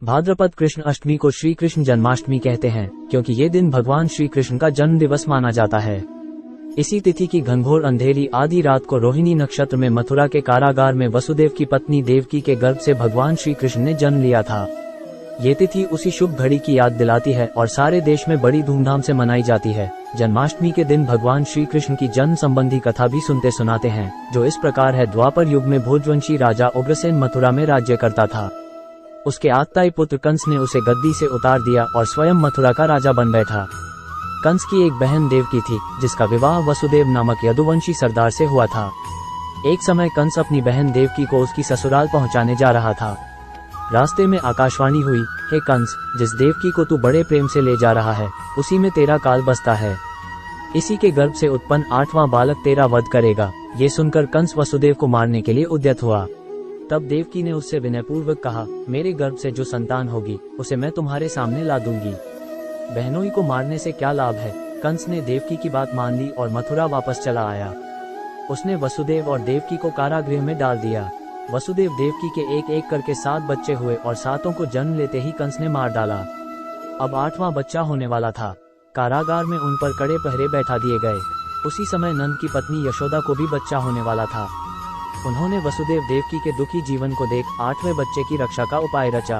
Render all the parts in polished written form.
भाद्रपद कृष्ण अष्टमी को श्री कृष्ण जन्माष्टमी कहते हैं, क्योंकि ये दिन भगवान श्री कृष्ण का जन्म दिवस माना जाता है। इसी तिथि की घनघोर अंधेरी आधी रात को रोहिणी नक्षत्र में मथुरा के कारागार में वसुदेव की पत्नी देवकी के गर्भ से भगवान श्री कृष्ण ने जन्म लिया था। ये तिथि उसी शुभ घड़ी की याद दिलाती है और सारे देश में बड़ी धूमधाम से मनाई जाती है। जन्माष्टमी के दिन भगवान श्री कृष्ण की जन्म संबंधी कथा भी सुनते सुनाते हैं, जो इस प्रकार है। द्वापर युग में भोजवंशी राजा उग्रसेन मथुरा में राज्य करता था। उसके आत्ताई पुत्र कंस ने उसे गद्दी से उतार दिया और स्वयं मथुरा का राजा बन बैठा। कंस की एक बहन देवकी थी, जिसका विवाह वसुदेव नामक यदुवंशी सरदार से हुआ था। एक समय कंस अपनी बहन देवकी को उसकी ससुराल पहुंचाने जा रहा था। रास्ते में आकाशवाणी हुई, हे कंस, जिस देवकी को तू बड़े प्रेम से ले जा रहा है, उसी में तेरा काल बसता है। इसी के गर्भ से उत्पन्न 8वां बालक तेरा वध करेगा। ये सुनकर कंस वसुदेव को मारने के लिए उद्यत हुआ। तब देवकी ने उससे विनयपूर्वक कहा, मेरे गर्भ से जो संतान होगी उसे मैं तुम्हारे सामने ला दूंगी। बहनोई को मारने से क्या लाभ है। कंस ने देवकी की बात मान ली और मथुरा वापस चला आया। उसने वसुदेव और देवकी को कारागृह में डाल दिया। वसुदेव देवकी के एक एक करके 7 बच्चे हुए और 7 को जन्म लेते ही कंस ने मार डाला। अब 8वां बच्चा होने वाला था। कारागार में उन पर कड़े पहरे बैठा दिए गए। उसी समय नंद की पत्नी यशोदा को भी बच्चा होने वाला था। उन्होंने वसुदेव देवकी के दुखी जीवन को देख 8वें बच्चे की रक्षा का उपाय रचा।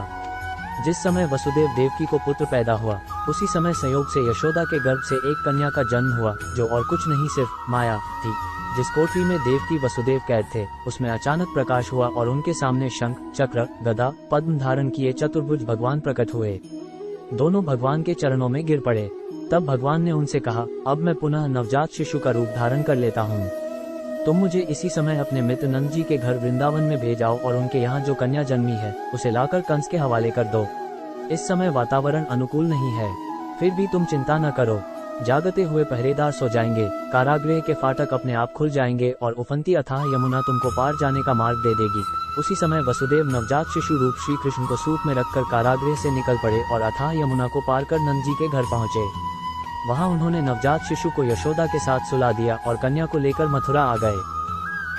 जिस समय वसुदेव देवकी को पुत्र पैदा हुआ, उसी समय संयोग से यशोदा के गर्भ से एक कन्या का जन्म हुआ, जो और कुछ नहीं सिर्फ माया थी। जिस कोठरी में देवकी वसुदेव कैद थे, उसमें अचानक प्रकाश हुआ और उनके सामने शंख, चक्र, गदा, पद्म धारण किए चतुर्भुज भगवान प्रकट हुए। दोनों भगवान के चरणों में गिर पड़े। तब भगवान ने उनसे कहा, अब मैं पुनः नवजात शिशु का रूप धारण कर लेता हूँ। तुम मुझे इसी समय अपने मित्र नंद जी के घर वृंदावन में भेजाओ और उनके यहाँ जो कन्या जन्मी है उसे लाकर कंस के हवाले कर दो। इस समय वातावरण अनुकूल नहीं है, फिर भी तुम चिंता न करो। जागते हुए पहरेदार सो जाएंगे, कारागृह के फाटक अपने आप खुल जाएंगे और उफनती अथाह यमुना तुमको पार जाने का मार्ग दे देगी। उसी समय वसुदेव नवजात शिशु रूप श्री कृष्ण को सूप में रखकर कारागृह से निकल पड़े और अथाह यमुना को पार कर नंद जी के घर पहुँचे। वहाँ उन्होंने नवजात शिशु को यशोदा के साथ सुला दिया और कन्या को लेकर मथुरा आ गए।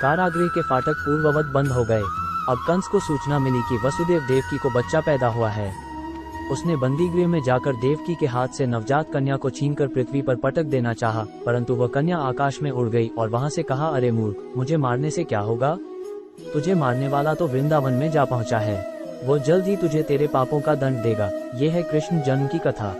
कारागृह के फाटक पूर्ववत बंद हो गए। अब कंस को सूचना मिली कि वसुदेव देवकी को बच्चा पैदा हुआ है। उसने बंदीगृह में जाकर देवकी के हाथ से नवजात कन्या को छीनकर पृथ्वी पर पटक देना चाहा, परंतु वह कन्या आकाश में उड़ गई और वहां से कहा, अरे मूर्ख, मुझे मारने से क्या होगा? तुझे मारने वाला तो वृंदावन में जा पहुंचा है। वो जल्द ही तुझे तेरे पापों का दंड देगा। ये है कृष्ण जन्म की कथा।